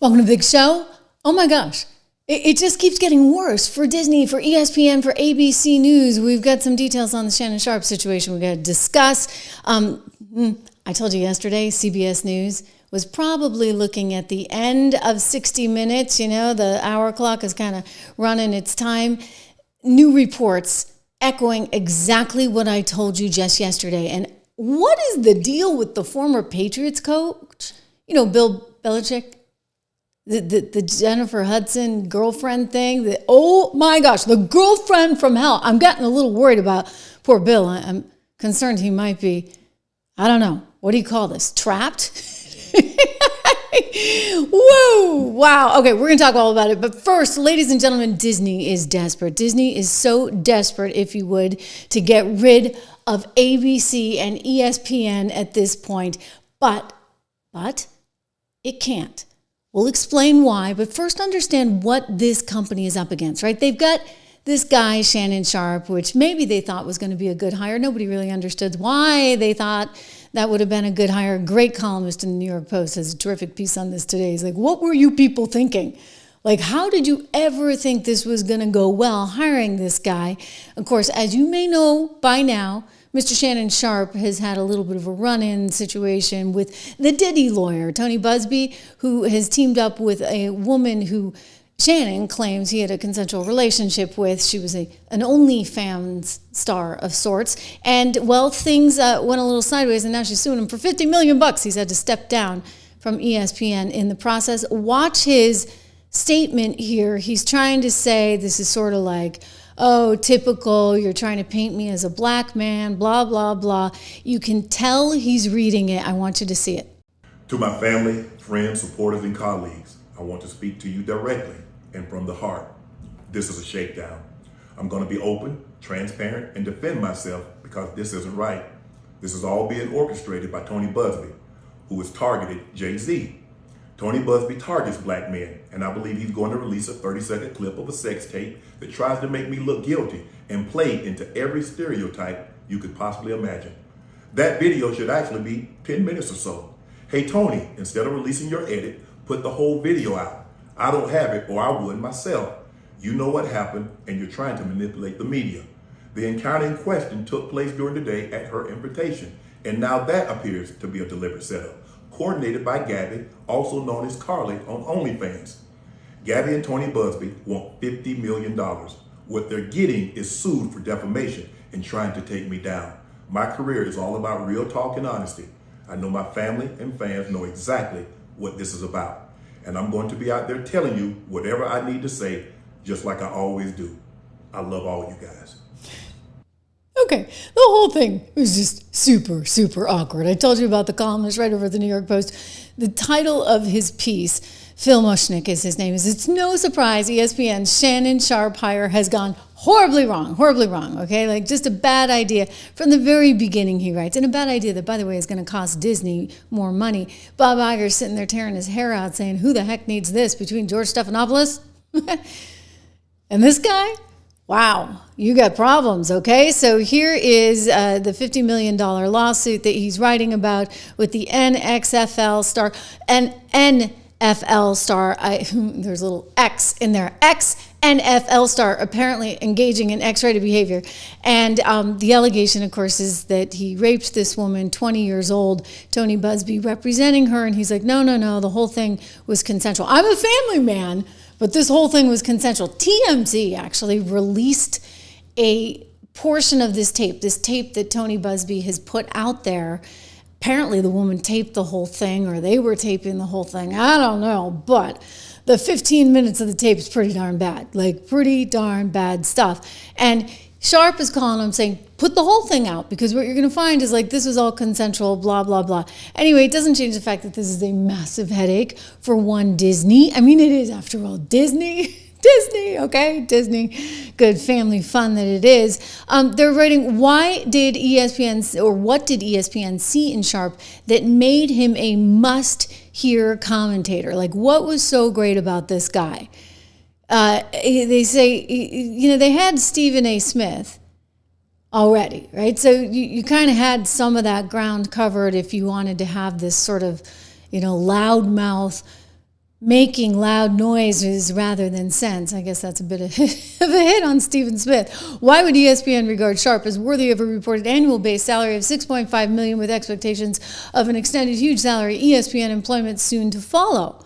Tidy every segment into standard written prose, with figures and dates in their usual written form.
Welcome to the big show. Oh my gosh. It just keeps getting worse for Disney, for ESPN, for ABC News. We've got some details on the Shannon Sharpe situation we've got to discuss. I told you yesterday, CBS News was probably looking at the end of 60 Minutes. You know, the hour clock is kind of running its time. New reports echoing exactly what I told you just yesterday. And what is the deal with the former Patriots coach? You know, Bill Belichick? The Jennifer Hudson girlfriend thing. Oh my gosh, the girlfriend from hell. I'm getting a little worried about poor Bill. I'm concerned he might be, I don't know, what do you call this? Trapped? Whoa, wow. Okay, we're going to talk all about it. But first, ladies and gentlemen, Disney is desperate. Disney is so desperate, if you would, to get rid of ABC and ESPN at this point. But it can't. We'll explain why, but first understand what this company is up against, right? They've got this guy, Shannon Sharpe, which maybe they thought was going to be a good hire. Nobody really understood why they thought that would have been a good hire. Great columnist in the New York Post has a terrific piece on this today. He's like, what were you people thinking? Like, how did you ever think this was going to go well, hiring this guy? Of course, as you may know by now, Mr. Shannon Sharpe has had a little bit of a run-in situation with the Diddy lawyer, Tony Busby, who has teamed up with a woman who Shannon claims he had a consensual relationship with. She was an OnlyFans star of sorts. And, well, things went a little sideways, and now she's suing him for $50 million. He's had to step down from ESPN in the process. Watch his statement here. He's trying to say this is sort of like, oh, typical, you're trying to paint me as a black man, blah, blah, blah. You can tell he's reading it. I want you to see it. To my family, friends, supporters, and colleagues, I want to speak to you directly and from the heart. This is a shakedown. I'm going to be open, transparent, and defend myself because this isn't right. This is all being orchestrated by Tony Busby, who has targeted Jay-Z. Tony Busby targets black men, and I believe he's going to release a 30-second clip of a sex tape that tries to make me look guilty and play into every stereotype you could possibly imagine. That video should actually be 10 minutes or so. Hey, Tony, instead of releasing your edit, put the whole video out. I don't have it, or I would myself. You know what happened, and you're trying to manipulate the media. The encounter in question took place during the day at her invitation, and now that appears to be a deliberate setup, coordinated by Gabby, also known as Carly on OnlyFans. Gabby and Tony Busby want $50 million. What they're getting is sued for defamation and trying to take me down. My career is all about real talk and honesty. I know my family and fans know exactly what this is about. And I'm going to be out there telling you whatever I need to say, just like I always do. I love all you guys. Okay, the whole thing was just super, super awkward. I told you about the columnist right over at the New York Post. The title of his piece, Phil Mushnick is his name, is It's No Surprise ESPN's Shannon Sharpe hire has gone horribly wrong, okay? Like just a bad idea from the very beginning, he writes. And a bad idea that, by the way, is going to cost Disney more money. Bob Iger sitting there tearing his hair out saying, who the heck needs this between George Stephanopolous and this guy? Wow, you got problems, okay? So here is the $50 million lawsuit that he's writing about with the NFL star. There's a little X in there. NFL star apparently engaging in X-rated behavior. And the allegation, of course, is that he raped this woman, 20 years old, Tony Busby, representing her. And he's like, no, the whole thing was consensual. I'm a family man, but this whole thing was consensual. TMZ actually released a portion of this tape that Tony Busby has put out there. Apparently the woman taped the whole thing, or they were taping the whole thing. I don't know, but the 15 minutes of the tape is pretty darn bad, like pretty darn bad stuff. And Sharpe is calling him saying, put the whole thing out, because what you're going to find is like this was all consensual, blah, blah, blah. Anyway, it doesn't change the fact that this is a massive headache for one, Disney. I mean, it is, after all, Disney, okay? Disney, good family fun that it is. They're writing, what did ESPN see in Sharpe that made him a must-hear commentator? Like, what was so great about this guy? They say, they had Stephen A. Smith already, right? So you kind of had some of that ground covered if you wanted to have this sort of, loudmouth making loud noises rather than sense. I guess that's a bit of a hit on Stephen Smith. Why would ESPN regard Sharpe as worthy of a reported annual base salary of $6.5 million with expectations of an extended huge salary, ESPN employment soon to follow?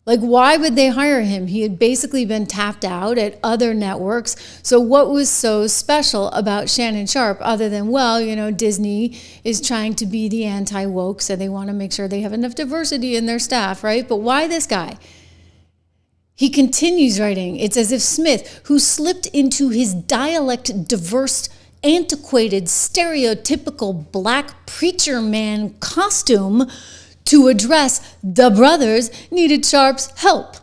Like, why would they hire him? He had basically been tapped out at other networks. So what was so special about Shannon Sharpe other than, well, Disney is trying to be the anti-woke, so they want to make sure they have enough diversity in their staff, right? But why this guy? He continues writing, it's as if Smith, who slipped into his dialect-diverse, antiquated, stereotypical black preacher man costume to address the brothers, needed Sharpe's help.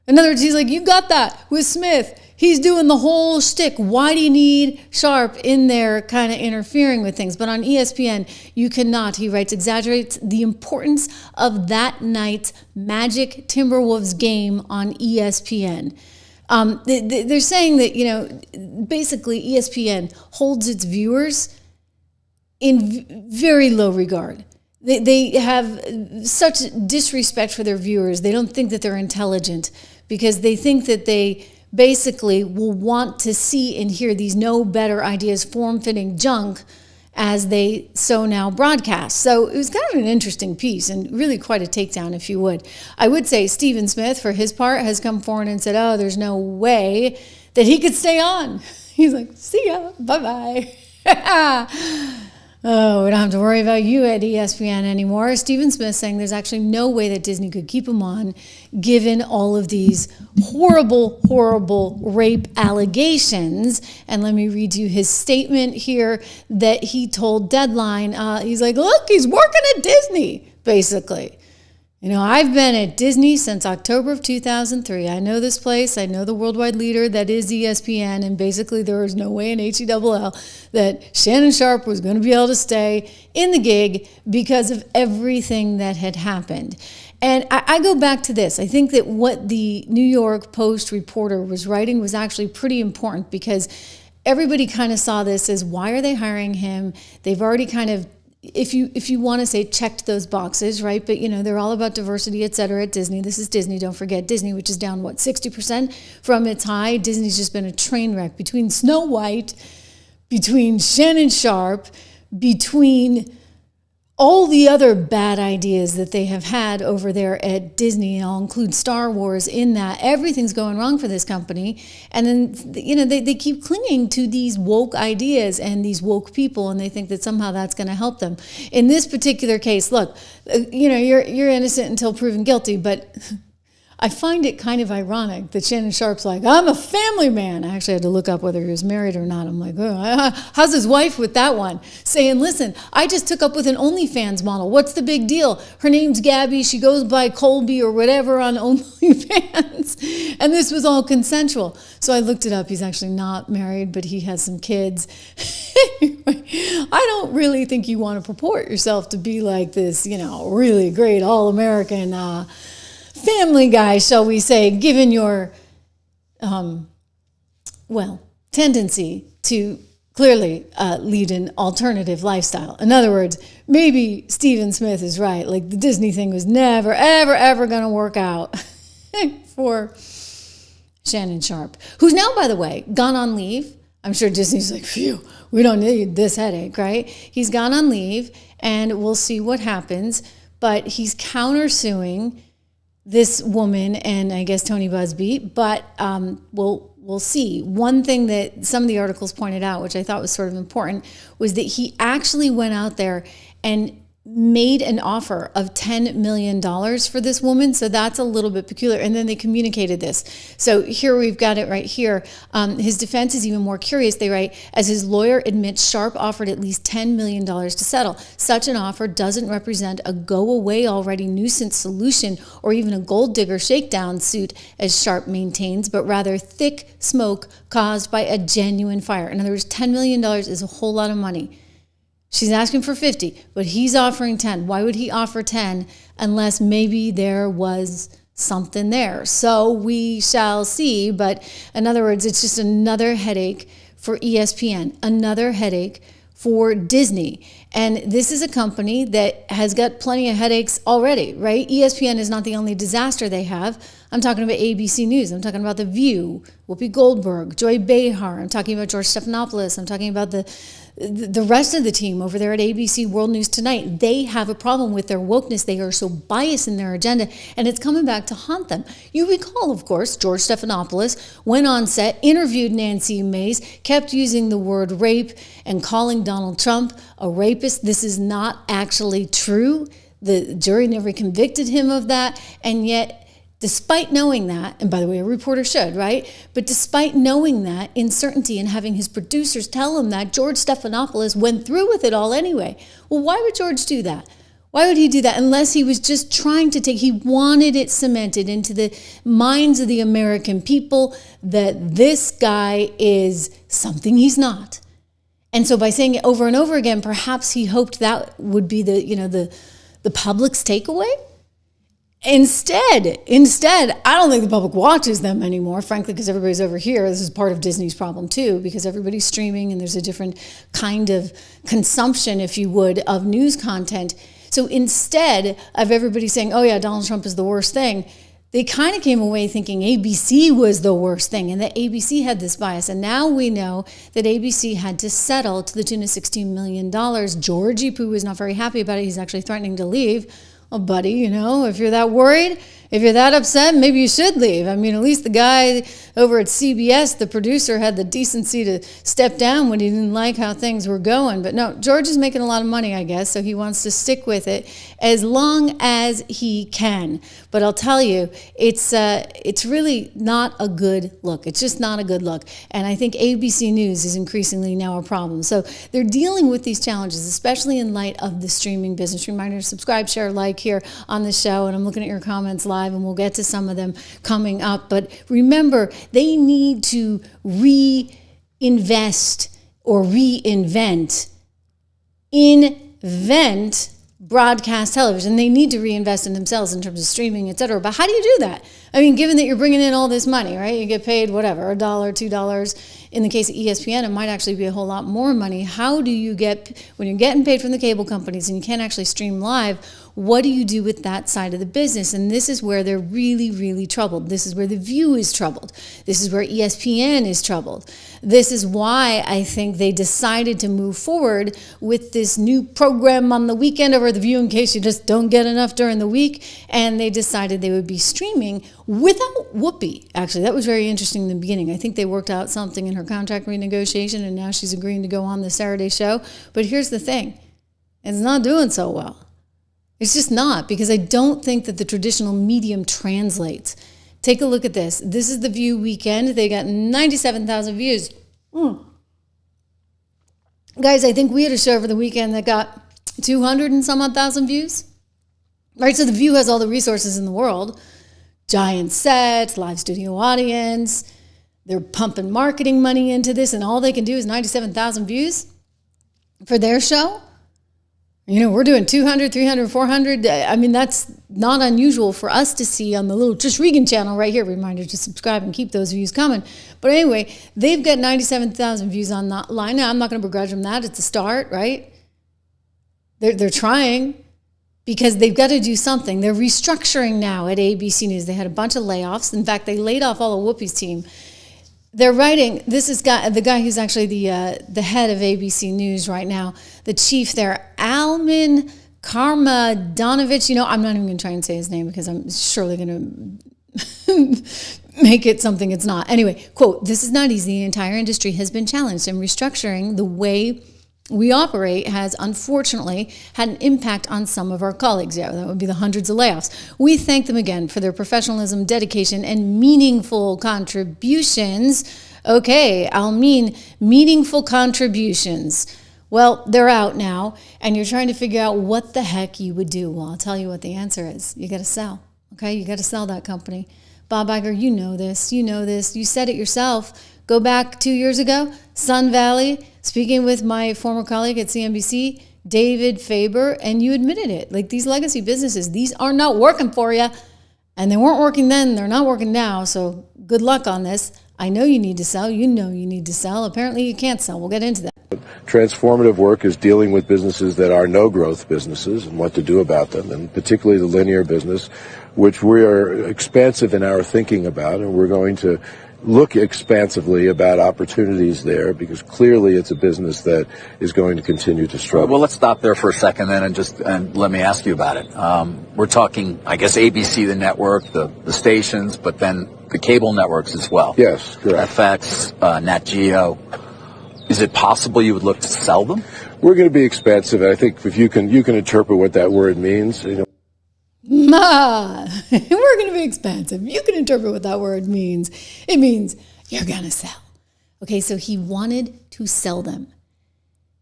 In other words, he's like, you got that with Smith. He's doing the whole shtick. Why do you need Sharpe in there kind of interfering with things? But on ESPN, you cannot, he writes, exaggerates the importance of that night's Magic Timberwolves game on ESPN. They're saying that, basically ESPN holds its viewers in very low regard. They have such disrespect for their viewers. They don't think that they're intelligent because they think that they basically will want to see and hear these no better ideas, form-fitting junk as they so now broadcast. So it was kind of an interesting piece and really quite a takedown, if you would. I would say Stephen Smith, for his part, has come forward and said, oh, there's no way that he could stay on. He's like, see ya, bye-bye. Oh, we don't have to worry about you at ESPN anymore. Stephen Smith saying there's actually no way that Disney could keep him on given all of these horrible, horrible rape allegations. And let me read you his statement here that he told Deadline. He's like, look, he's working at Disney, basically. I've been at Disney since October of 2003. I know this place. I know the worldwide leader that is ESPN. And basically there was no way in HELL that Shannon Sharpe was going to be able to stay in the gig because of everything that had happened. And I go back to this. I think that what the New York Post reporter was writing was actually pretty important because everybody kind of saw this as, why are they hiring him? They've already kind of, if you want to say, checked those boxes, right? But, they're all about diversity, et cetera, at Disney. This is Disney. Don't forget Disney, which is down, 60% from its high. Disney's just been a train wreck between Snow White, between Shannon Sharpe, between all the other bad ideas that they have had over there at Disney. I'll include Star Wars in that. Everything's going wrong for this company. And then, they keep clinging to these woke ideas and these woke people, and they think that somehow that's going to help them. In this particular case, look, you're innocent until proven guilty, but I find it kind of ironic that Shannon Sharpe's like, I'm a family man. I actually had to look up whether he was married or not. I'm like, oh, how's his wife with that one? Saying, listen, I just took up with an OnlyFans model. What's the big deal? Her name's Gabby. She goes by Colby or whatever on OnlyFans. And this was all consensual. So I looked it up. He's actually not married, but he has some kids. Anyway, I don't really think you want to purport yourself to be like this, really great all-American family guy, shall we say, given your, tendency to clearly lead an alternative lifestyle. In other words, maybe Stephen Smith is right. Like, the Disney thing was never, ever, ever going to work out for Shannon Sharpe, who's now, by the way, gone on leave. I'm sure Disney's like, phew, we don't need this headache, right? He's gone on leave, and we'll see what happens. But he's countersuing this woman and I guess Tony Busby, but we'll see. One thing that some of the articles pointed out, which I thought was sort of important, was that he actually went out there and made an offer of $10 million for this woman. So that's a little bit peculiar. And then they communicated this. So here we've got it right here. His defense is even more curious. They write, as his lawyer admits, Sharpe offered at least $10 million to settle. Such an offer doesn't represent a go-away already nuisance solution or even a gold digger shakedown suit, as Sharpe maintains, but rather thick smoke caused by a genuine fire. In other words, $10 million is a whole lot of money. She's asking for 50, but he's offering 10. Why would he offer 10 unless maybe there was something there? So we shall see. But in other words, it's just another headache for ESPN, another headache for Disney. And this is a company that has got plenty of headaches already, right? ESPN is not the only disaster they have. I'm talking about ABC News. I'm talking about The View, Whoopi Goldberg, Joy Behar. I'm talking about George Stephanopolous. I'm talking about the rest of the team over there at ABC World News Tonight. They have a problem with their wokeness. They are so biased in their agenda, and it's coming back to haunt them. You recall, of course, George Stephanopoulos went on set, interviewed Nancy Mace, kept using the word rape and calling Donald Trump a rapist. This is not actually true. The jury never convicted him of that, and yet, despite knowing that, and by the way, a reporter should, right? But despite knowing that uncertainty and having his producers tell him that, George Stephanopoulos went through with it all anyway. Well, why would George do that? Why would he do that unless he was just trying to he wanted it cemented into the minds of the American people that this guy is something he's not. And so by saying it over and over again, perhaps he hoped that would be the public's takeaway. Instead, I don't think the public watches them anymore, frankly, because everybody's over here. This is part of Disney's problem too, because everybody's streaming and there's a different kind of consumption, if you would, of news content. So instead of everybody saying, oh yeah, Donald Trump is the worst thing, they kind of came away thinking ABC was the worst thing and that ABC had this bias. And now we know that ABC had to settle to the tune of $16 million. Georgie Poo is not very happy about it. He's actually threatening to leave. Oh, buddy, if you're that worried, if you're that upset, maybe you should leave. I mean, at least the guy over at CBS, the producer, had the decency to step down when he didn't like how things were going. But no, George is making a lot of money, I guess, so he wants to stick with it as long as he can. But I'll tell you, it's really not a good look. It's just not a good look. And I think ABC News is increasingly now a problem. So they're dealing with these challenges, especially in light of the streaming business. Reminder, subscribe, share, like here on the show. And I'm looking at your comments live, and we'll get to some of them coming up. But remember, they need to reinvest or reinvent, invent broadcast television. They need to reinvest in themselves in terms of streaming, et cetera. But how do you do that? I mean, given that you're bringing in all this money, right? You get paid whatever, $1, $2. In the case of ESPN, it might actually be a whole lot more money. How do you get, when you're getting paid from the cable companies and you can't actually stream live, what do you do with that side of the business? And this is where they're really, really troubled. This is where The View is troubled. This is where ESPN is troubled. This is why I think they decided to move forward with this new program on the weekend over The View in case you just don't get enough during the week. And they decided they would be streaming without Whoopi. Actually, that was very interesting in the beginning. I think they worked out something in her contract renegotiation, and now she's agreeing to go on the Saturday show. But here's the thing. It's not doing so well. It's just not, because I don't think that the traditional medium translates. Take a look at this. This is The View weekend. They got 97,000 views. Guys, I think we had a show over the weekend that got 200 and some odd thousand views. Right, so The View has all the resources in the world. Giant sets, live studio audience. They're pumping marketing money into this, and all they can do is 97,000 views for their show. We're doing 200, 300, 400. I mean, that's not unusual for us to see on the little Trish Regan channel right here. Reminder to subscribe and keep those views coming. But anyway, they've got 97,000 views on that line. Now, I'm not going to begrudge them that. It's a start, right? They're trying because they've got to do something. They're restructuring now at ABC News. They had a bunch of layoffs. In fact, they laid off all of Whoopi's team. They're writing, this is the guy who's actually the head of ABC News right now, the chief there, Alman Karmadonovich. I'm not even going to try and say his name because I'm surely going to make it something it's not. Anyway, quote, "This is not easy. The entire industry has been challenged, and restructuring the way we operate has unfortunately had an impact on some of our colleagues." Yeah, that would be the hundreds of layoffs. "We thank them again for their professionalism, dedication, and meaningful contributions." Okay, I'll mean meaningful contributions. Well, they're out now, and you're trying to figure out what the heck you would do. Well, I'll tell you what the answer is. You got to sell. Okay, you got to sell that company. Bob Iger, you know this. You said it yourself. Go back 2 years ago, Sun Valley, speaking with my former colleague at CNBC, David Faber, and you admitted it. Like, these legacy businesses, these are not working for you. And they weren't working then, they're not working now, so good luck on this. I know you need to sell, you know you need to sell. Apparently you can't sell. We'll get into that. Transformative work is dealing with businesses that are no-growth businesses and what to do about them, and particularly the linear business, which we are expansive in our thinking about, and we're going to look expansively about opportunities there, because clearly it's a business that is going to continue to struggle. Well, let's stop there for a second then and let me ask you about it. We're talking, I guess, ABC, the network, the stations, but then the cable networks as well. Yes, correct. FX, Nat Geo. Is it possible you would look to sell them? We're going to be expansive. I think if you can interpret what that word means. We're going to be expansive. You can interpret what that word means. It means you're going to sell. Okay, so he wanted to sell them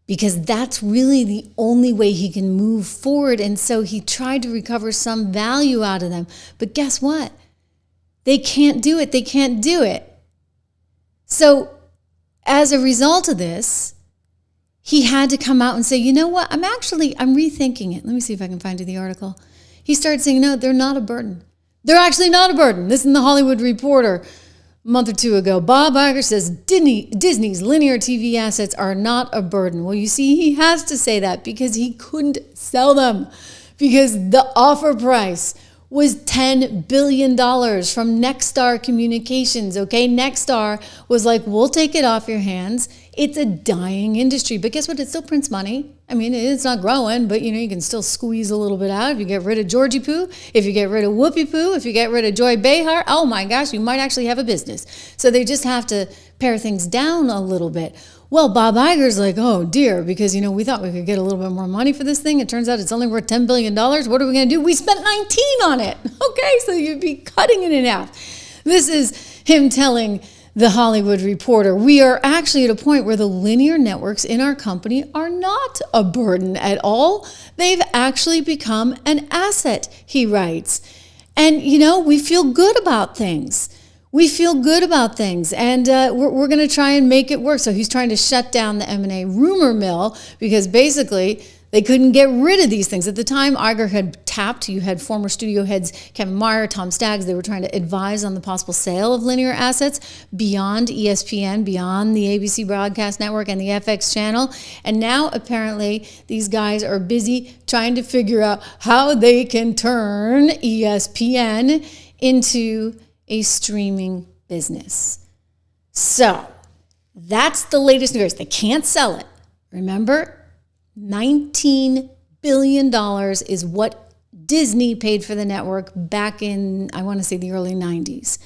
because that's really the only way he can move forward. And so he tried to recover some value out of them. But guess what? They can't do it. They can't do it. So as a result of this, he had to come out and say, you know what? I'm rethinking it. Let me see if I can find you the article. He started saying, no, they're not a burden. They're actually not a burden. This is in the Hollywood Reporter a month or two ago. Bob Iger says Disney's linear TV assets are not a burden. Well, you see, he has to say that because he couldn't sell them because the offer price was $10 billion from Nexstar Communications, okay? Nexstar was like, we'll take it off your hands. It's a dying industry. But guess what? It still prints money. I mean, it's not growing, but, you can still squeeze a little bit out. If you get rid of Georgie Poo, if you get rid of Whoopi Poo, if you get rid of Joy Behar, oh my gosh, you might actually have a business. So they just have to pare things down a little bit. Well, Bob Iger's like, oh dear, because, we thought we could get a little bit more money for this thing. It turns out it's only worth $10 billion. What are we going to do? We spent 19 on it. Okay, so you'd be cutting it in half. This is him telling the Hollywood Reporter, we are actually at a point where the linear networks in our company are not a burden at all. They've actually become an asset, he writes. And, we feel good about things. We feel good about things, and we're going to try and make it work. So he's trying to shut down the M&A rumor mill because basically they couldn't get rid of these things. At the time, Iger had tapped. You had former studio heads Kevin Meyer, Tom Staggs. They were trying to advise on the possible sale of linear assets beyond ESPN, beyond the ABC broadcast network and the FX channel. And now apparently these guys are busy trying to figure out how they can turn ESPN into a streaming business. So that's the latest news. They can't sell it. Remember, $19 billion is what Disney paid for the network back in, I want to say, the early 90s.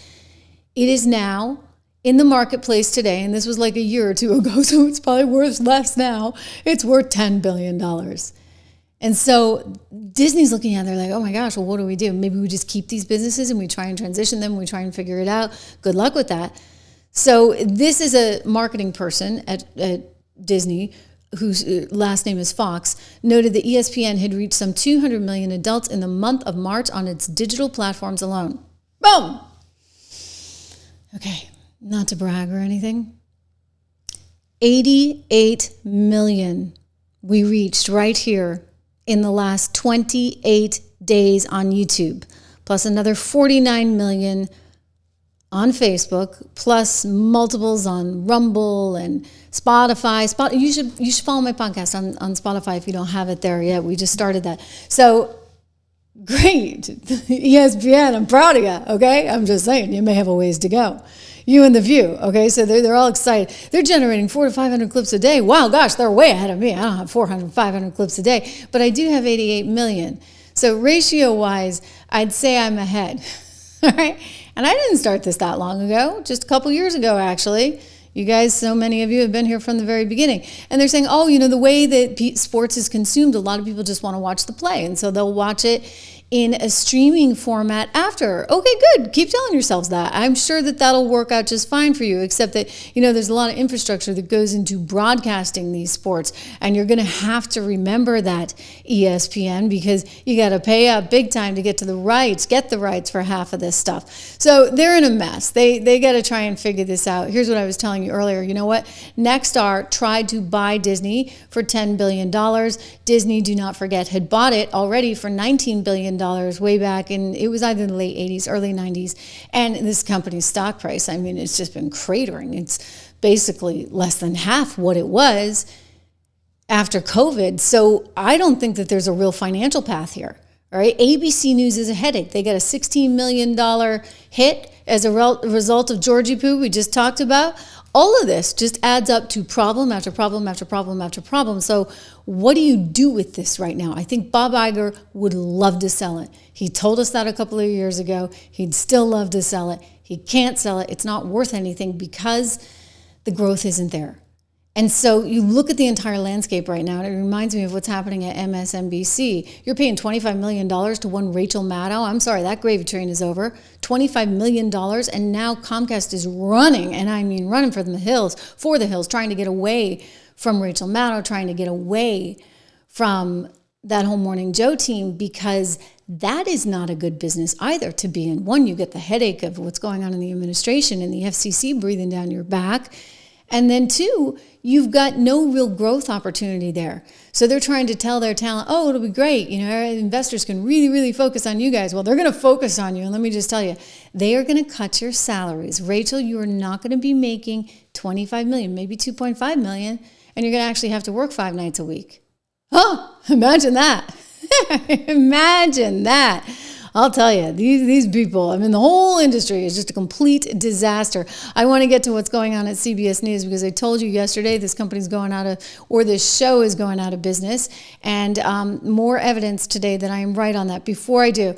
It is now in the marketplace today, and this was like a year or two ago, so it's probably worth less now. It's worth $10 billion. And so Disney's looking at it, they're like, oh my gosh, well, what do we do? Maybe we just keep these businesses and we try and transition them, we try and figure it out. Good luck with that. So this is a marketing person at Disney, whose last name is Fox, noted that ESPN had reached some 200 million adults in the month of March on its digital platforms alone. Boom! Okay, not to brag or anything. 88 million we reached right here in the last 28 days on YouTube, plus another 49 million on Facebook, plus multiples on Rumble and Spotify. You should follow my podcast on Spotify if you don't have it there yet. We just started that. So great, ESPN, I'm proud of you, okay? I'm just saying, you may have a ways to go. You and The View, okay? So they're all excited. They're generating 400 to 500 clips a day. Wow, gosh, they're way ahead of me. I don't have 400, 500 clips a day, but I do have 88 million. So ratio-wise, I'd say I'm ahead, all right? And I didn't start this that long ago, just a couple years ago, actually. You guys, so many of you have been here from the very beginning. And they're saying, oh, the way that sports is consumed, a lot of people just want to watch the play. And so they'll watch it in a streaming format after. Okay, good. Keep telling yourselves that. I'm sure that that'll work out just fine for you, except that, there's a lot of infrastructure that goes into broadcasting these sports. And you're going to have to remember that, ESPN, because you got to pay up big time to get the rights for half of this stuff. So they're in a mess. They got to try and figure this out. Here's what I was telling you earlier. You know what? Nexstar tried to buy Disney for $10 billion. Disney, do not forget, had bought it already for $19 billion way back in, it was either the late 80s, early 90s. And this company's stock price, I mean, it's just been cratering. It's basically less than half what it was after COVID. So I don't think that there's a real financial path here. All right, ABC News is a headache. They got a $16 million hit as a result of Georgie Poo we just talked about. All of this just adds up to problem after problem after problem after problem. So what do you do with this right now? I think Bob Iger would love to sell it. He told us that a couple of years ago. He'd still love to sell it. He can't sell it. It's not worth anything because the growth isn't there. And so you look at the entire landscape right now, and it reminds me of what's happening at MSNBC. You're paying $25 million to one Rachel Maddow. I'm sorry, that gravy train is over. $25 million, and now Comcast is running, and I mean running for the hills, trying to get away from Rachel Maddow, trying to get away from that whole Morning Joe team, because that is not a good business either to be in. One, you get the headache of what's going on in the administration and the FCC breathing down your back. And then two, you've got no real growth opportunity there. So they're trying to tell their talent, oh, it'll be great. You know, investors can really, really focus on you guys. Well, they're going to focus on you. And let me just tell you, they are going to cut your salaries. Rachel, you are not going to be making $25 million, maybe $2.5 million, and you're going to actually have to work 5 nights a week. Oh, imagine that. Imagine that. I'll tell you, these people, I mean, the whole industry is just a complete disaster. I want to get to what's going on at CBS News because I told you yesterday this company's going out of, or this show is going out of business, and more evidence today that I am right on that. Before I do,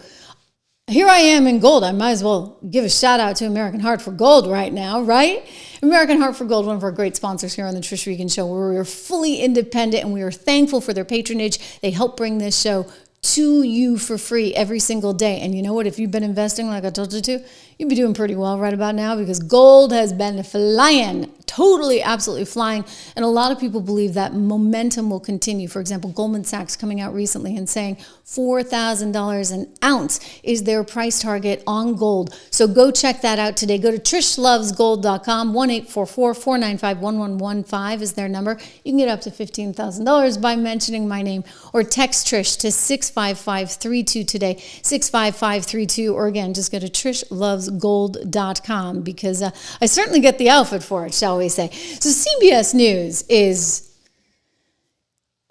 here I am in gold. I might as well give a shout out to American Heart for Gold right now, right? American Heart for Gold, one of our great sponsors here on the Trish Regan Show, where we are fully independent and we are thankful for their patronage. They help bring this show to you for free every single day. And you know what? If you've been investing like I told you to, you'd be doing pretty well right about now because gold has been flying, totally, absolutely flying. And a lot of people believe that momentum will continue. For example, Goldman Sachs coming out recently and saying $4,000 an ounce is their price target on gold. So go check that out today. Go to trishlovesgold.com. 1-844-495-1115 is their number. You can get up to $15,000 by mentioning my name, or text Trish to 65532 today, 65532, or again, just go to trishlovesgold.com because I certainly get the outfit for it, shall we say. So CBS News is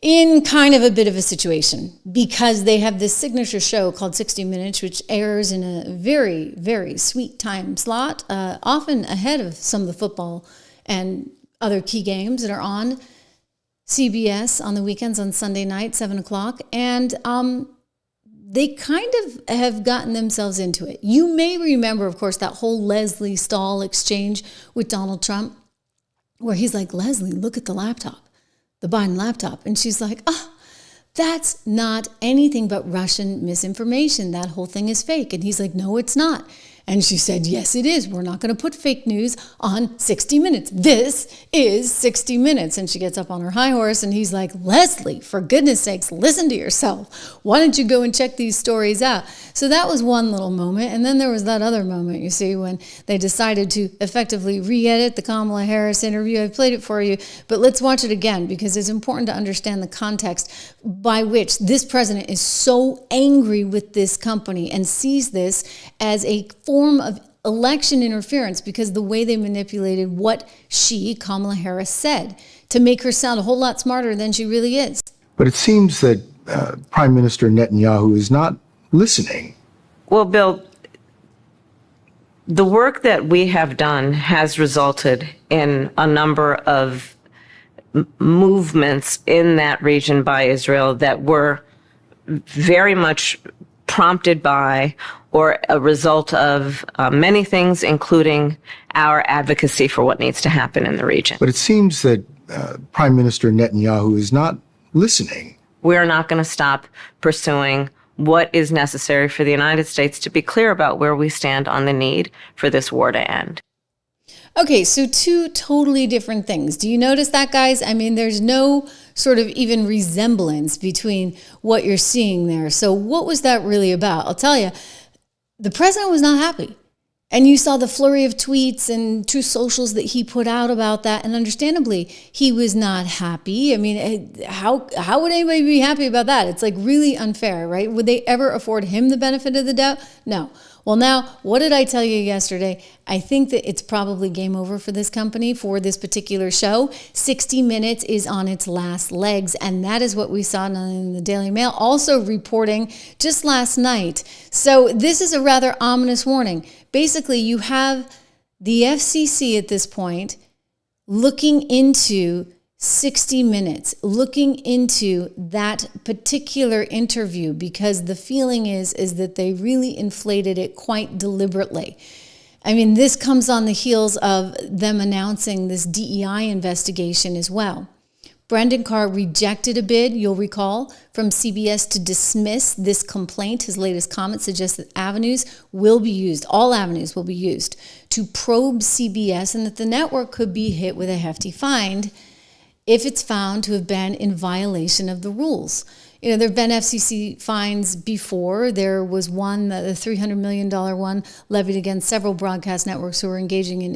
in kind of a bit of a situation because they have this signature show called 60 Minutes, which airs in a very, very sweet time slot, often ahead of some of the football and other key games that are on CBS on the weekends on Sunday night, 7 o'clock. And they kind of have gotten themselves into it. You may remember, of course, that whole Leslie Stahl exchange with Donald Trump, where he's like, Leslie, look at the laptop, the Biden laptop. And she's like, oh, that's not anything but Russian misinformation. That whole thing is fake. And he's like, no, it's not. And she said, yes, it is. We're not going to put fake news on 60 Minutes. This is 60 Minutes. And she gets up on her high horse and he's like, Leslie, for goodness sakes, listen to yourself. Why don't you go and check these stories out? So that was one little moment. And then there was that other moment, you see, when they decided to effectively re-edit the Kamala Harris interview. I played it for you, but let's watch it again because it's important to understand the context by which this president is so angry with this company and sees this as a form of election interference because the way they manipulated what Kamala Harris, said to make her sound a whole lot smarter than she really is. But it seems that Prime Minister Netanyahu is not listening. Well, Bill, the work that we have done has resulted in a number of movements in that region by Israel that were very much prompted by or a result of many things, including our advocacy for what needs to happen in the region. But it seems that Prime Minister Netanyahu is not listening. We're not going to stop pursuing what is necessary for the United States to be clear about where we stand on the need for this war to end. Okay, so two totally different things. Do you notice that, guys? I mean, there's no sort of even resemblance between what you're seeing there. So what was that really about? I'll tell you, the president was not happy. And you saw the flurry of tweets and Truth Socials that he put out about that. And understandably, he was not happy. I mean, how would anybody be happy about that? It's like really unfair, right? Would they ever afford him the benefit of the doubt? No. Well, now, what did I tell you yesterday? I think that it's probably game over for this company for this particular show. 60 Minutes is on its last legs, and that is what we saw in the Daily Mail, also reporting just last night. So this is a rather ominous warning. Basically, you have the FCC at this point looking into 60 Minutes, looking into that particular interview, because the feeling is that they really inflated it quite deliberately. I mean, this comes on the heels of them announcing this DEI investigation as well. Brendan Carr rejected a bid, you'll recall, from CBS to dismiss this complaint. His latest comment suggests that all avenues will be used to probe CBS, and that the network could be hit with a hefty fine if it's found to have been in violation of the rules. You know, there have been FCC fines before. There was one, the $300 million one, levied against several broadcast networks who were engaging in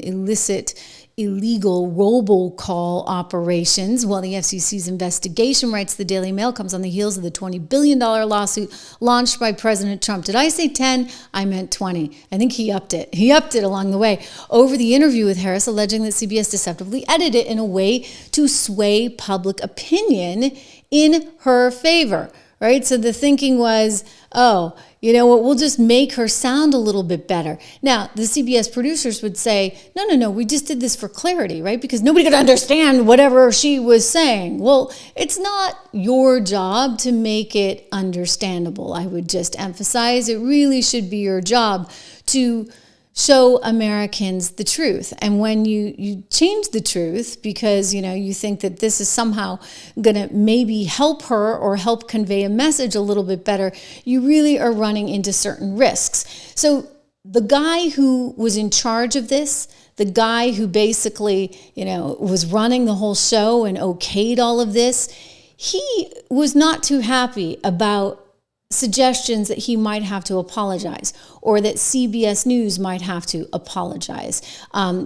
illegal robocall operations. Well, the FCC's investigation, writes the Daily Mail, comes on the heels of the $20 billion lawsuit launched by President Trump. Did I say 10? I meant 20. I think he upped it. He upped it along the way over the interview with Harris, alleging that CBS deceptively edited it in a way to sway public opinion in her favor, right? So the thinking was, oh, you know what, we'll just make her sound a little bit better. Now, the CBS producers would say, no, we just did this for clarity, right? Because nobody could understand whatever she was saying. Well, it's not your job to make it understandable. I would just emphasize it really should be your job to show Americans the truth. And when you change the truth because, you think that this is somehow going to maybe help her or help convey a message a little bit better, you really are running into certain risks. So the guy who was in charge of this, the guy who basically, was running the whole show and okayed all of this, he was not too happy about suggestions that he might have to apologize or that CBS News might have to apologize.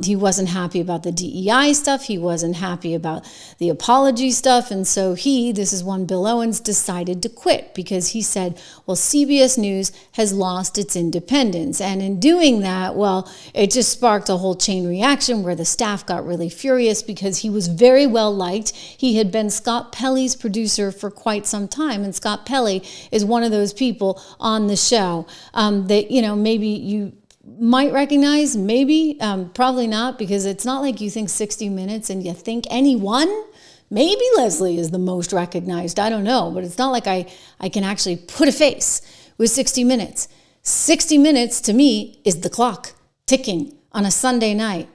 He wasn't happy about the DEI stuff. He wasn't happy about the apology stuff. And so this is one Bill Owens, decided to quit because he said, well, CBS News has lost its independence. And in doing that, well, it just sparked a whole chain reaction where the staff got really furious because he was very well liked. He had been Scott Pelley's producer for quite some time. And Scott Pelley is one of those people on the show that, maybe you might recognize, maybe, probably not, because it's not like you think 60 Minutes and you think anyone. Maybe Leslie is the most recognized. I don't know, but it's not like I can actually put a face with 60 Minutes. 60 Minutes to me is the clock ticking on a Sunday night,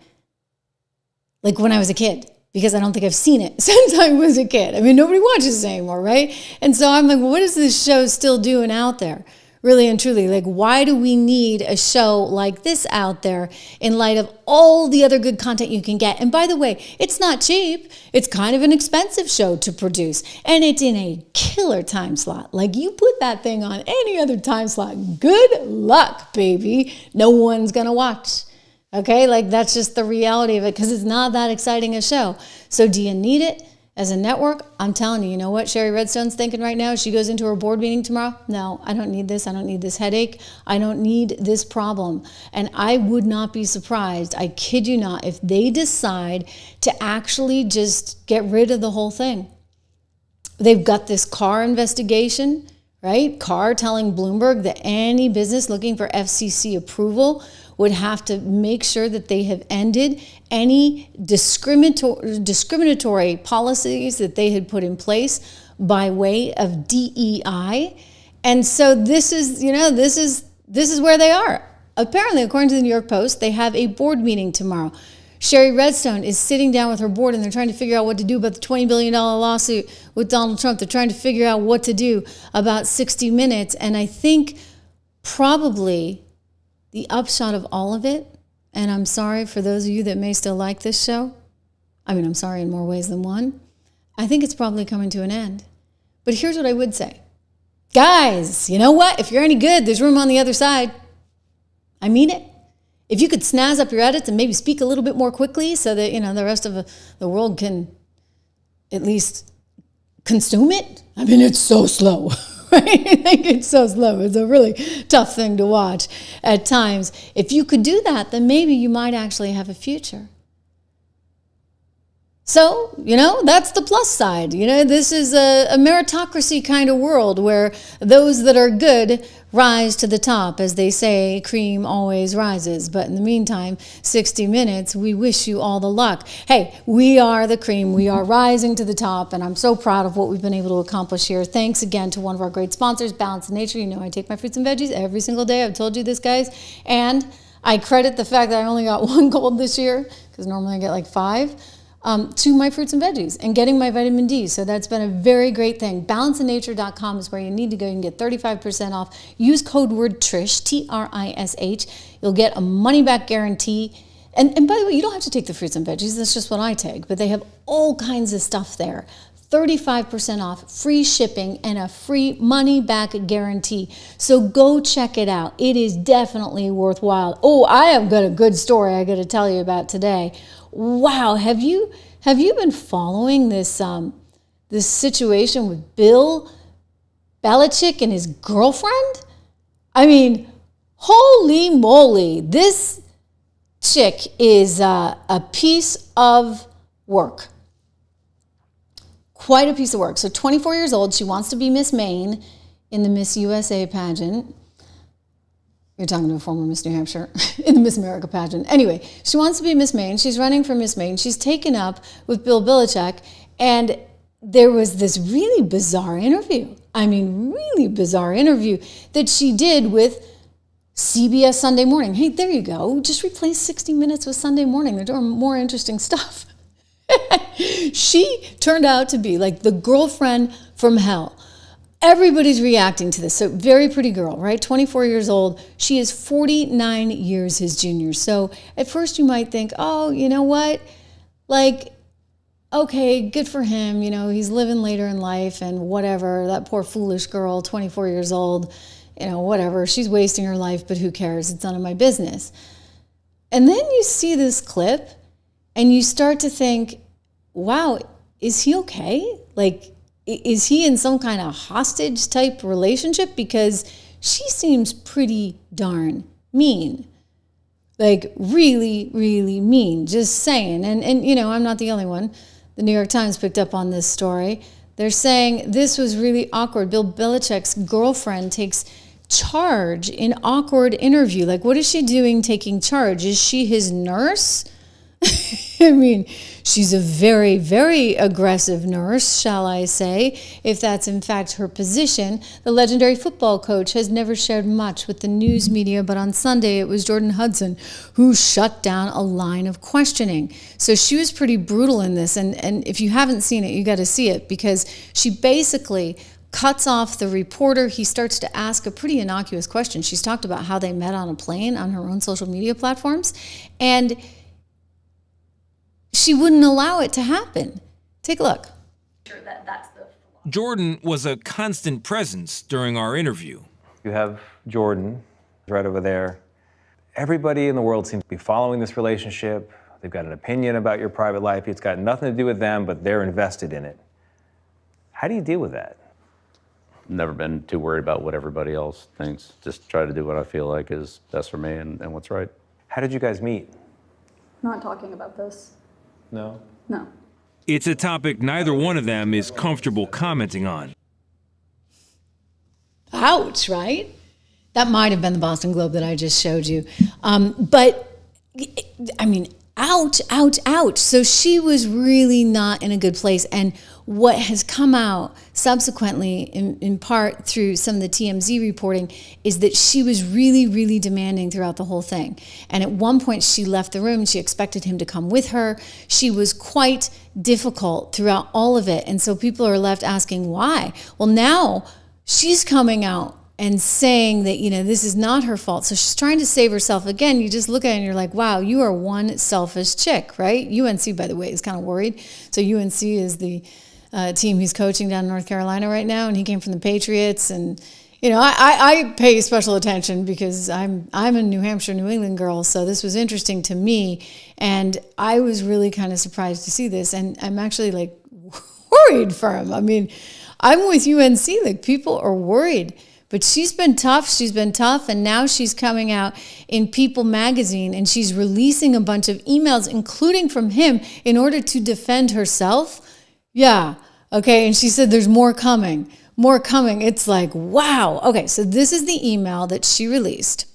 like when I was a kid. Because I don't think I've seen it since I was a kid. I mean, nobody watches it anymore, right? And so I'm like, what is this show still doing out there? Really and truly, like, why do we need a show like this out there in light of all the other good content you can get? And by the way, it's not cheap. It's kind of an expensive show to produce. And it's in a killer time slot. Like, you put that thing on any other time slot, good luck, baby. No one's going to watch. Okay, like that's just the reality of it because it's not that exciting a show. So do you need it as a network? I'm telling you, you know what Sherry Redstone's thinking right now? She goes into her board meeting tomorrow. No, I don't need this. I don't need this headache. I don't need this problem. And I would not be surprised, I kid you not, if they decide to actually just get rid of the whole thing. They've got this Carr investigation, right? Carr telling Bloomberg that any business looking for FCC approval would have to make sure that they have ended any discriminatory policies that they had put in place by way of DEI. And so this is where they are. Apparently, according to the New York Post, they have a board meeting tomorrow. Sherry Redstone is sitting down with her board and they're trying to figure out what to do about the $20 billion lawsuit with Donald Trump. They're trying to figure out what to do about 60 Minutes. And I think probably the upshot of all of it, and I'm sorry for those of you that may still like this show. I mean, I'm sorry in more ways than one. I think it's probably coming to an end. But here's what I would say. Guys, you know what? If you're any good, there's room on the other side. I mean it. If you could snazz up your edits and maybe speak a little bit more quickly so that, the rest of the world can at least consume it. I mean, it's so slow, right? It's so slow. It's a really tough thing to watch at times. If you could do that, then maybe you might actually have a future. So, that's the plus side. This is a meritocracy kind of world where those that are good rise to the top. As they say, cream always rises. But in the meantime, 60 Minutes, we wish you all the luck. Hey, we are the cream. We are rising to the top, and I'm so proud of what we've been able to accomplish here. Thanks again to one of our great sponsors, Balance of Nature. I take my fruits and veggies every single day. I've told you this, guys. And I credit the fact that I only got 1 gold this year, because normally I get like 5. To my fruits and veggies and getting my vitamin D. So that's been a very great thing. Balanceofnature.com is where you need to go. You can get 35% off. Use code word TRISH, T-R-I-S-H. You'll get a money-back guarantee. And by the way, you don't have to take the fruits and veggies. That's just what I take. But they have all kinds of stuff there. 35% off, free shipping, and a free money-back guarantee. So go check it out. It is definitely worthwhile. Oh, I have got a good story I got to tell you about today. Wow, have you been following this this situation with Bill Belichick and his girlfriend? I mean, holy moly, this chick is a piece of work. Quite a piece of work. So 24 years old, she wants to be Miss Maine in the Miss USA pageant. You're talking to a former Miss New Hampshire in the Miss America pageant. Anyway, she wants to be Miss Maine. She's running for Miss Maine. She's taken up with Bill Belichick. And there was this really bizarre interview. I mean, really bizarre interview that she did with CBS Sunday Morning. Hey, there you go. Just replace 60 Minutes with Sunday Morning. They're doing more interesting stuff. She turned out to be like the girlfriend from hell. Everybody's reacting to this. So very pretty girl, right? 24 years old. She is 49 years his junior. So at first you might think, oh, you know what? Like, okay, good for him. He's living later in life and whatever. That poor foolish girl, 24 years old, whatever. She's wasting her life, but who cares? It's none of my business. And then you see this clip and you start to think, wow, is he okay? Like, is he in some kind of hostage type relationship? Because she seems pretty darn mean. Like really, really mean. Just saying. And I'm not the only one. The New York Times picked up on this story. They're saying this was really awkward. Bill Belichick's girlfriend takes charge in awkward interview. Like, what is she doing taking charge? Is she his nurse? I mean, she's a very, very aggressive nurse, shall I say, if that's in fact her position. The legendary football coach has never shared much with the news media, but on Sunday it was Jordan Hudson who shut down a line of questioning. So she was pretty brutal in this, and if you haven't seen it, you got to see it, because she basically cuts off the reporter. He starts to ask a pretty innocuous question. She's talked about how they met on a plane on her own social media platforms, and she wouldn't allow it to happen. Take a look. Jordan was a constant presence during our interview. You have Jordan right over there. Everybody in the world seems to be following this relationship. They've got an opinion about your private life. It's got nothing to do with them, but they're invested in it. How do you deal with that? Never been too worried about what everybody else thinks. Just try to do what I feel like is best for me and what's right. How did you guys meet? Not talking about this. No? No. It's a topic neither one of them is comfortable commenting on. Ouch, right? That might have been the Boston Globe that I just showed you. But, I mean, ouch, ouch, ouch. So she was really not in a good place. And what has come out subsequently, in part through some of the TMZ reporting, is that she was really, really demanding throughout the whole thing. And at one point she left the room and she expected him to come with her. She was quite difficult throughout all of it. And so people are left asking why. Well, now she's coming out and saying that, this is not her fault. So she's trying to save herself. Again, you just look at it and you're like, wow, you are one selfish chick, right? UNC, by the way, is kind of worried. So UNC is the team he's coaching down in North Carolina right now, and he came from the Patriots, and I pay special attention because I'm a New Hampshire, New England girl, so this was interesting to me, and I was really kind of surprised to see this, and I'm actually like worried for him. I mean, I'm with UNC, like people are worried, but she's been tough, and now she's coming out in People magazine, and she's releasing a bunch of emails, including from him, in order to defend herself. Yeah, okay, and she said there's more coming. It's like, wow. Okay, so this is the email that she released.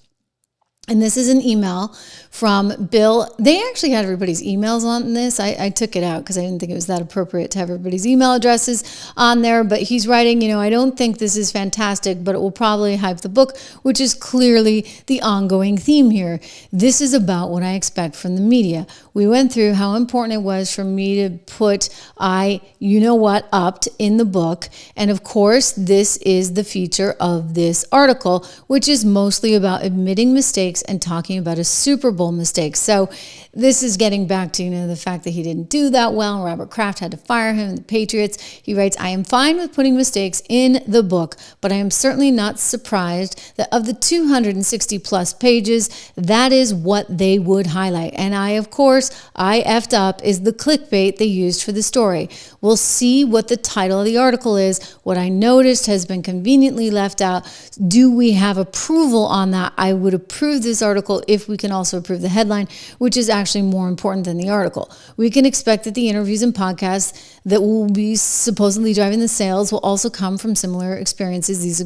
And this is an email from Bill. They actually had everybody's emails on this. I took it out because I didn't think it was that appropriate to have everybody's email addresses on there. But he's writing, I don't think this is fantastic, but it will probably hype the book, which is clearly the ongoing theme here. This is about what I expect from the media. We went through how important it was for me to put upped in the book. And of course, this is the feature of this article, which is mostly about admitting mistakes and talking about a Super Bowl mistake. So this is getting back to, the fact that he didn't do that well. Robert Kraft had to fire him, the Patriots. He writes, I am fine with putting mistakes in the book, but I am certainly not surprised that of the 260 plus pages, that is what they would highlight. And I effed up is the clickbait they used for the story. We'll see what the title of the article is. What I noticed has been conveniently left out. Do we have approval on that? I would approve this article if we can also approve the headline, which is actually more important than the article. We can expect that the interviews and podcasts that will be supposedly driving the sales will also come from similar experiences. These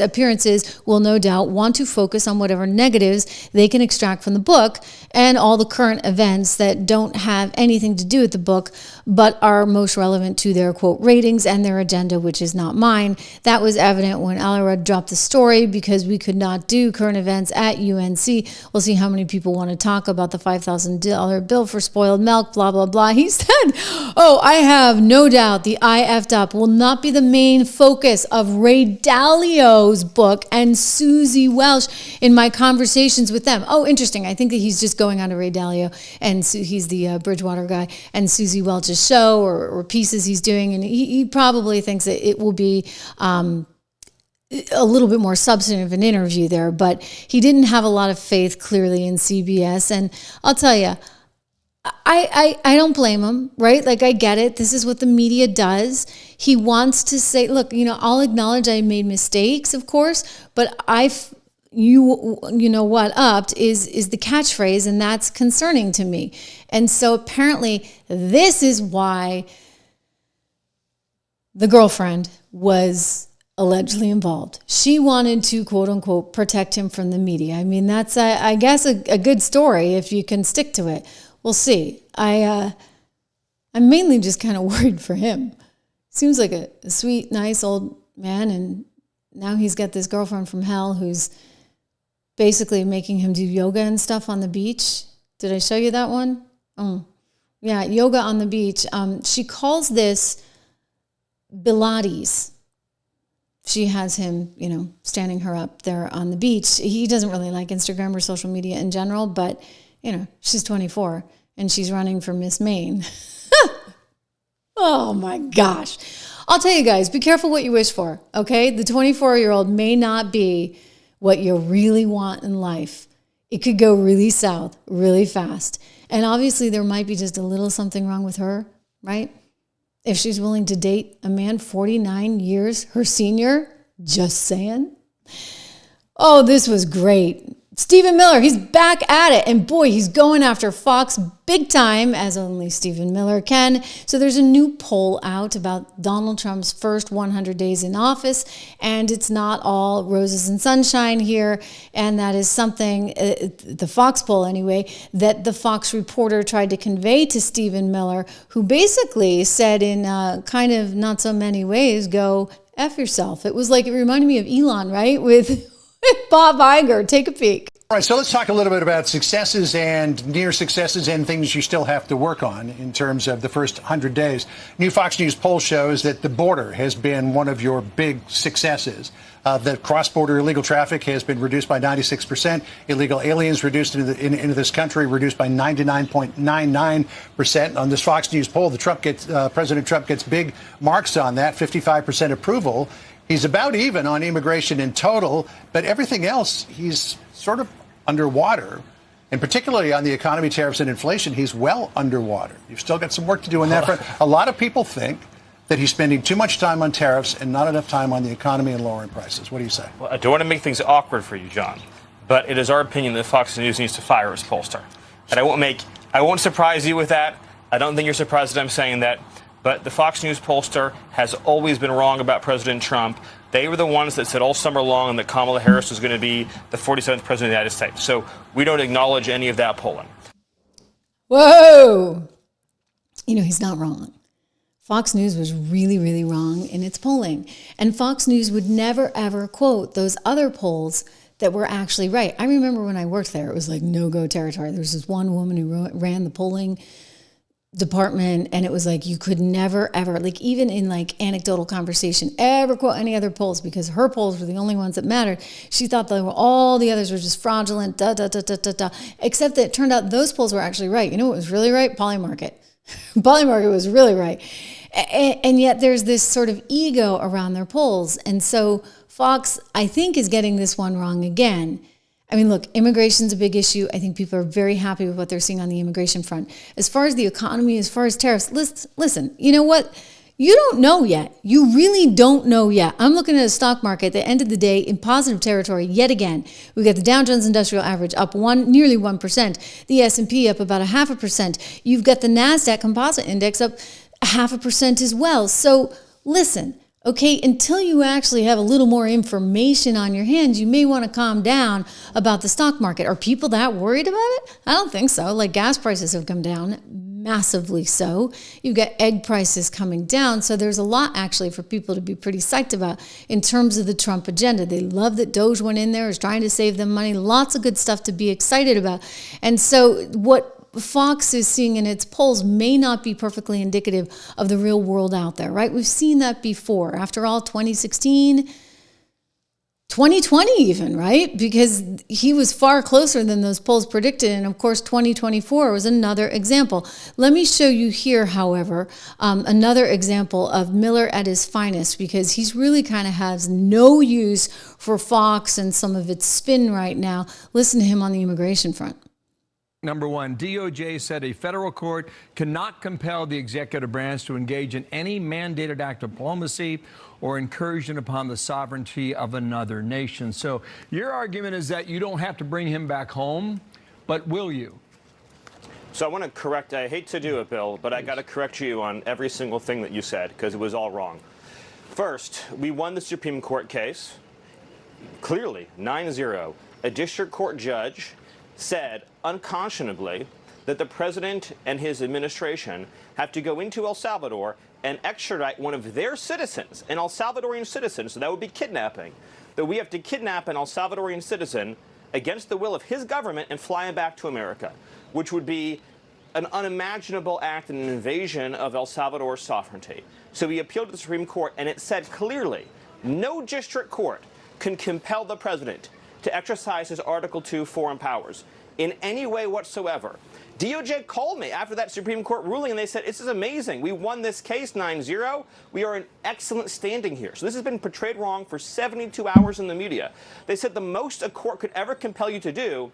appearances will no doubt want to focus on whatever negatives they can extract from the book and all the current events that don't have anything to do with the book, but are most relevant to their, quote, ratings and their agenda, which is not mine. That was evident when Alarad dropped the story because we could not do current events at UNC. We'll see how many people want to talk about the $5,000 bill for spoiled milk, blah, blah, blah. He said, I have no doubt the I effed up will not be the main focus of Ray Dalio's book and Susie Welch in my conversations with them. Oh, interesting. I think that he's just going on to Ray Dalio, and he's the Bridgewater guy, and Susie Welch's show or pieces he's doing, and he probably thinks that it will be a little bit more substantive an interview there, but he didn't have a lot of faith clearly in CBS. And I'll tell you, I don't blame him, right? Like, I get it. This is what the media does. He wants to say, look, I'll acknowledge I made mistakes, of course, but upped is the catchphrase, and that's concerning to me. And so apparently this is why the girlfriend was allegedly involved. She wanted to, quote unquote, protect him from the media. I mean, that's, I guess, a good story if you can stick to it. We'll see. I'm mainly just kind of worried for him. Seems like a sweet, nice old man, and now he's got this girlfriend from hell who's basically making him do yoga and stuff on the beach. Did I show you that one? Oh, yeah, yoga on the beach. She calls this Pilates. She has him, standing her up there on the beach. He doesn't really like Instagram or social media in general, but, she's 24 and she's running for Miss Maine. Oh my gosh. I'll tell you guys, be careful what you wish for, okay? The 24-year-old may not be what you really want in life. It could go really south really fast. And obviously there might be just a little something wrong with her, right? If she's willing to date a man 49 years, her senior, just saying. Oh, this was great. Stephen Miller, he's back at it. And boy, he's going after Fox big time, as only Stephen Miller can. So there's a new poll out about Donald Trump's first 100 days in office. And it's not all roses and sunshine here. And that is something, the Fox poll anyway, that the Fox reporter tried to convey to Stephen Miller, who basically said in kind of not so many ways, go F yourself. It was like, it reminded me of Elon, right? With Bob Iger. Take a peek. All right, so let's talk a little bit about successes and near successes and things you still have to work on in terms of the first 100 days. New Fox News poll shows that the border has been one of your big successes. The cross-border illegal traffic has been reduced by 96%. Illegal aliens reduced into this country reduced by 99.99%. On this Fox News poll, President Trump gets big marks on that, 55% approval. He's about even on immigration in total, but everything else, he's sort of underwater. And particularly on the economy, tariffs, and inflation, he's well underwater. You've still got some work to do on that front. A lot of people think that he's spending too much time on tariffs and not enough time on the economy and lowering prices. What do you say? Well, I don't want to make things awkward for you, John, but it is our opinion that Fox News needs to fire its pollster. And I won't surprise you with that. I don't think you're surprised that I'm saying that. But the Fox News pollster has always been wrong about President Trump. They were the ones that said all summer long that Kamala Harris was going to be the 47th president of the United States. So we don't acknowledge any of that polling. Whoa. You know, he's not wrong. Fox News was really, really wrong in its polling. And Fox News would never, ever quote those other polls that were actually right. I remember when I worked there, it was like no-go territory. There was this one woman who ran the polling department, and it was like you could never ever, like even in like anecdotal conversation, ever quote any other polls, because her polls were the only ones that mattered. She thought that all the others were just fraudulent, except that it turned out those polls were actually right. You know what was really right? Polymarket. Polymarket was really right. And yet there's this sort of ego around their polls. And so Fox, I think, is getting this one wrong again. I mean, look, immigration's a big issue. I think people are very happy with what they're seeing on the immigration front. As far as the economy, as far as tariffs, listen, you know what? You don't know yet. You really don't know yet. I'm looking at a stock market at the end of the day in positive territory yet again. We got the Dow Jones Industrial Average up nearly 1%. The S&P up about 0.5%. You've got the NASDAQ Composite Index up 0.5% as well. So listen. Okay, until you actually have a little more information on your hands, you may want to calm down about the stock market. Are people that worried about it? I don't think so. Like gas prices have come down massively so. You've got egg prices coming down. So there's a lot actually for people to be pretty psyched about in terms of the Trump agenda. They love that Doge went in there, is trying to save them money. Lots of good stuff to be excited about. And so what Fox is seeing in its polls may not be perfectly indicative of the real world out there, right? We've seen that before. After all, 2016, 2020 even, right? Because he was far closer than those polls predicted. And of course, 2024 was another example. Let me show you here, however, another example of Miller at his finest, because he's really kind of has no use for Fox and some of its spin right now. Listen to him on the immigration front. Number one, DOJ said a federal court cannot compel the executive branch to engage in any mandated act of diplomacy or incursion upon the sovereignty of another nation. So your argument is that you don't have to bring him back home, but will you? So I want to correct, I hate to do it, Bill, but I got to correct you on every single thing that you said because it was all wrong. First, we won the Supreme Court case, clearly, 9-0. A district court judge said unconscionably that the president and his administration have to go into El Salvador and extradite one of their citizens, an El Salvadorian citizen, so that would be kidnapping, that we have to kidnap an El Salvadorian citizen against the will of his government and fly him back to America, which would be an unimaginable act and an invasion of El Salvador's sovereignty. So we appealed to the Supreme Court, and it said clearly, no district court can compel the president to exercise his Article 2 foreign powers in any way whatsoever. DOJ called me after that Supreme Court ruling, and they said, this is amazing. We won this case 9-0. We are in excellent standing here. So this has been portrayed wrong for 72 hours in the media. They said the most a court could ever compel you to do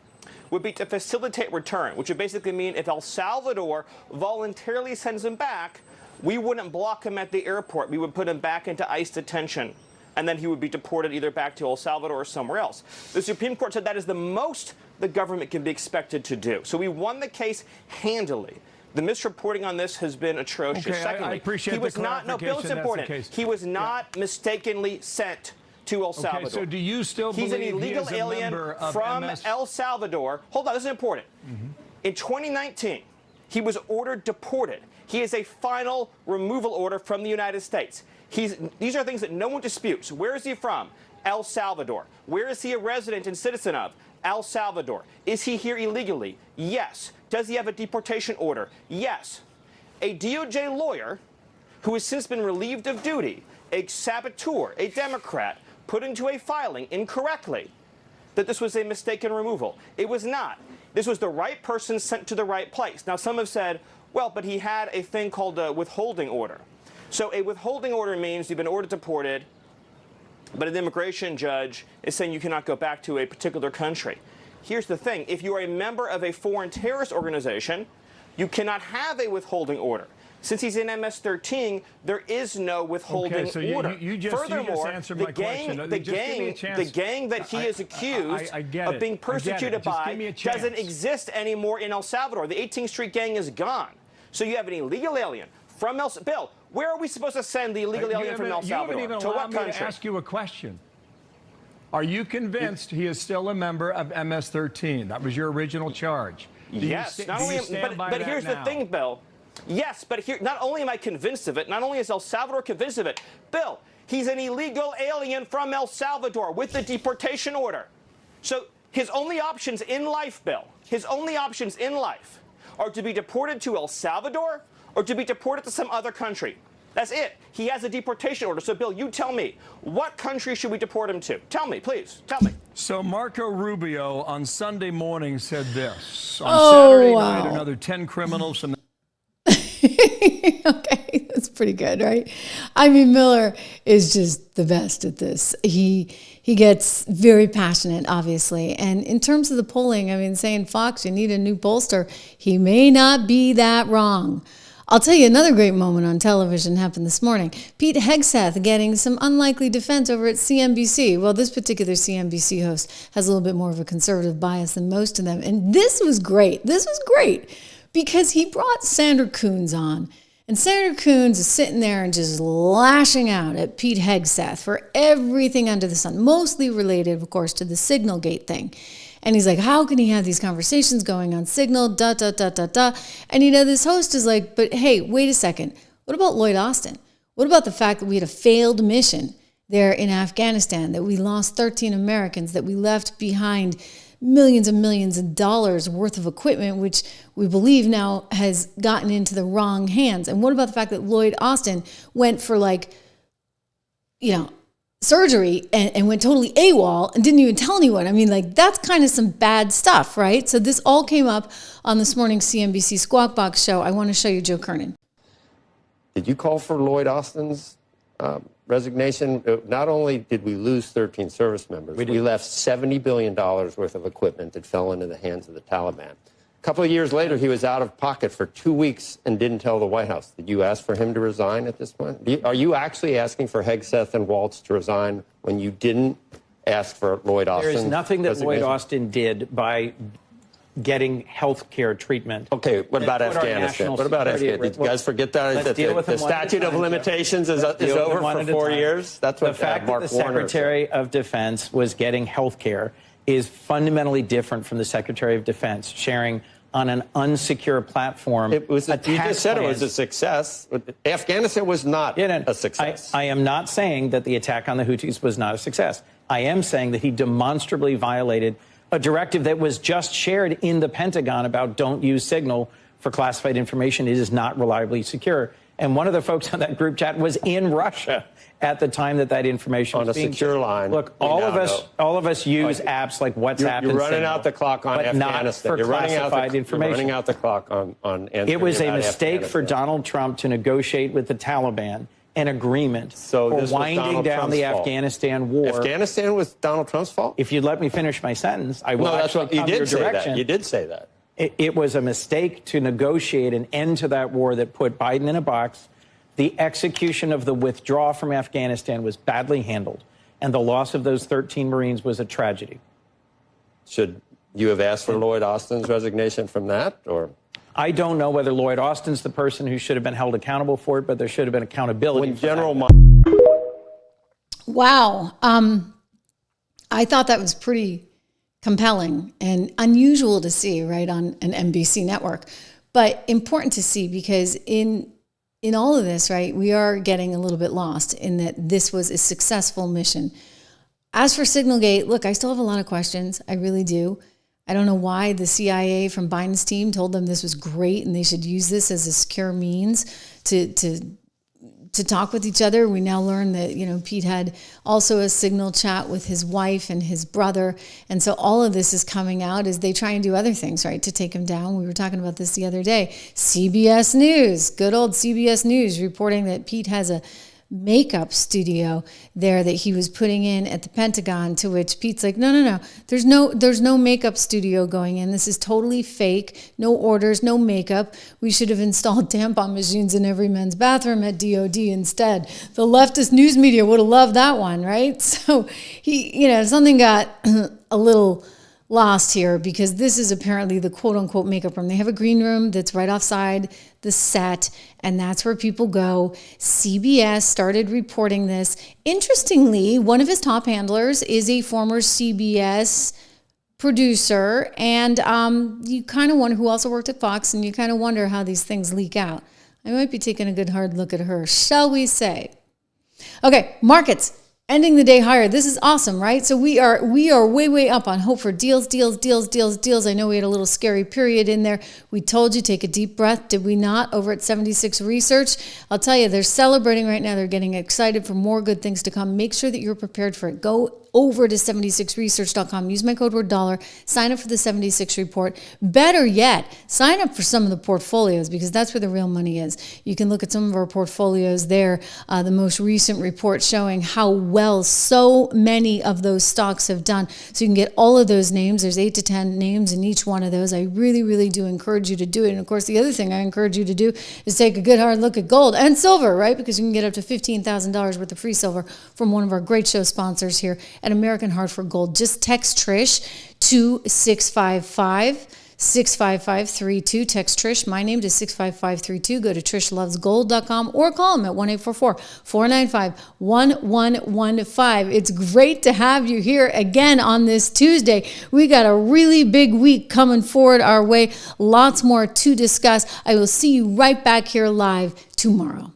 would be to facilitate return, which would basically mean if El Salvador voluntarily sends him back, we wouldn't block him at the airport. We would put him back into ICE detention, and then he would be deported either back to El Salvador or somewhere else. The Supreme Court said that is the most the government can be expected to do. So we won the case handily. The misreporting on this has been atrocious. Okay, Secondly, I appreciate he was the not, no, Bill, it's important. He was not mistakenly sent to El Salvador. Okay, so do you still He's believe an illegal he is a alien member of from MS? El Salvador. Hold on, this is important. In 2019, he was ordered deported. He has a final removal order from the United States. These are things that no one disputes. Where is he from? El Salvador. Where is he a resident and citizen of? El Salvador. Is he here illegally? Yes. Does he have a deportation order? Yes. A DOJ lawyer who has since been relieved of duty, a saboteur, a Democrat, put into a filing incorrectly that this was a mistaken removal. It was not. This was the right person sent to the right place. Now, some have said, well, but he had a thing called a withholding order. So a withholding order means you've been ordered deported, but an immigration judge is saying you cannot go back to a particular country. Here's the thing. If you are a member of a foreign terrorist organization, you cannot have a withholding order. Since he's in MS-13, there is no withholding order. Furthermore, the gang that he is accused of being persecuted by doesn't exist anymore in El Salvador. The 18th Street gang is gone. So you have an illegal alien from Bill, where are we supposed to send the illegal alien from El Salvador? You haven't even to what allowed me country? to ask you a question. Are you convinced he is still a member of MS-13? That was your original charge. Yes. But here's the thing, Bill. Yes, but here, not only am I convinced of it, not only is El Salvador convinced of it, Bill, he's an illegal alien from El Salvador with the deportation order. So his only options in life, Bill, his only options in life are to be deported to El Salvador or to be deported to some other country. That's it. He has a deportation order. So, Bill, you tell me, what country should we deport him to? Tell me, please. Tell me. So Marco Rubio on Sunday morning said this. On Saturday night, another 10 criminals from the Okay, that's pretty good, right? I mean, Miller is just the best at this. He gets very passionate, obviously. And in terms of the polling, I mean, saying, Fox, you need a new pollster, he may not be that wrong. I'll tell you another great moment on television happened this morning. Pete Hegseth getting some unlikely defense over at CNBC. Well, this particular CNBC host has a little bit more of a conservative bias than most of them. And this was great. This was great because he brought Sandra Coons on. And Sandra Coons is sitting there and just lashing out at Pete Hegseth for everything under the sun, mostly related, of course, to the Signalgate thing. And he's like, how can he have these conversations going on Signal, And, you know, this host is like, but hey, wait a second. What about Lloyd Austin? What about the fact that we had a failed mission there in Afghanistan, that we lost 13 Americans, that we left behind millions and millions of dollars worth of equipment, which we believe now has gotten into the wrong hands? And what about the fact that Lloyd Austin went for surgery and went totally AWOL and didn't even tell anyone? I mean, that's kind of some bad stuff, right? So this all came up on this morning's CNBC Squawk Box show. I want to show you Joe Kernan. Did you call for Lloyd Austin's resignation? Not only did we lose 13 service members, we left $70 billion worth of equipment that fell into the hands of the Taliban. A couple of years later, he was out of pocket for 2 weeks and didn't tell the White House. Did you ask for him to resign at this point? Are you actually asking for Hegseth and Waltz to resign when you didn't ask for Lloyd Austin? There is nothing that Lloyd Austin did by getting health care treatment. Okay, what about Afghanistan? What about Afghanistan? Did you guys forget that the statute of limitations is over for 4 years? That's what the fact Mark that the Warner Secretary said. of Defense was getting health care is fundamentally different from the Secretary of Defense sharing on an unsecure platform. You just said it was a success. Afghanistan was not a success. I am not saying that the attack on the Houthis was not a success. I am saying that he demonstrably violated a directive that was just shared in the Pentagon about don't use Signal for classified information. It is not reliably secure. And one of the folks on that group chat was in Russia at the time that information was being secure line. Look, all of us use apps like WhatsApp. You're and running Signal, out the clock on but Afghanistan. Not for classified information. You're running out the clock on. It was a mistake for Donald Trump to negotiate with the Taliban an agreement for winding down the Afghanistan war. Afghanistan was Donald Trump's fault? If you'd let me finish my sentence, I will. No, that's what you did say. Direction. That. You did say that. It was a mistake to negotiate an end to that war that put Biden in a box. The execution of the withdrawal from Afghanistan was badly handled, and the loss of those 13 Marines was a tragedy. Should you have asked for Lloyd Austin's resignation from that, or? I don't know whether Lloyd Austin's the person who should have been held accountable for it, but there should have been accountability. Wow. I thought that was pretty compelling and unusual to see, right, on an NBC network, but important to see because in all of this, right, we are getting a little bit lost in that this was a successful mission. As for Signalgate, look, I still have a lot of questions. I really do. I don't know why the CIA from Biden's team told them this was great and they should use this as a secure means to talk with each other. We now learn that, Pete had also a Signal chat with his wife and his brother. And so all of this is coming out as they try and do other things, right, to take him down. We were talking about this the other day. CBS News, good old CBS News, reporting that Pete has a makeup studio there that he was putting in at the Pentagon, to which Pete's like, no, there's no makeup studio going in. This is totally fake. No orders, no makeup. We should have installed tampon machines in every men's bathroom at DOD instead. The leftist news media would have loved that one, right? So he, something got a little lost here, because this is apparently the quote unquote makeup room. They have a green room that's right offside the set, and that's where people go. CBS started reporting this. Interestingly, one of his top handlers is a former CBS producer, and you kind of wonder who also worked at Fox, and you kind of wonder how these things leak out. I might be taking a good hard look at her, shall we say. Okay, markets. Ending the day higher. This is awesome, right? So we are way up on hope for deals. I know we had a little scary period in there. We told you, take a deep breath. Did we not? Over at 76 Research, I'll tell you, they're celebrating right now. They're getting excited for more good things to come. Make sure that you're prepared for it. Go over to 76research.com. Use my code word $. Sign up for the 76 report. Better yet, sign up for some of the portfolios, because that's where the real money is. You can look at some of our portfolios there. The most recent report showing how well so many of those stocks have done. So you can get all of those names. There's 8 to 10 names in each one of those. I really do encourage you to do it. And of course, the other thing I encourage you to do is take a good hard look at gold and silver, right? Because you can get up to $15,000 worth of free silver from one of our great show sponsors here at American Hartford Gold. Just text Trish to 655-655-32. Text Trish, my name, to 65532. Go to trishlovesgold.com or call them at 1-844-495-1115. It's great to have you here again on this Tuesday. We got a really big week coming forward our way. Lots more to discuss. I will see you right back here live tomorrow.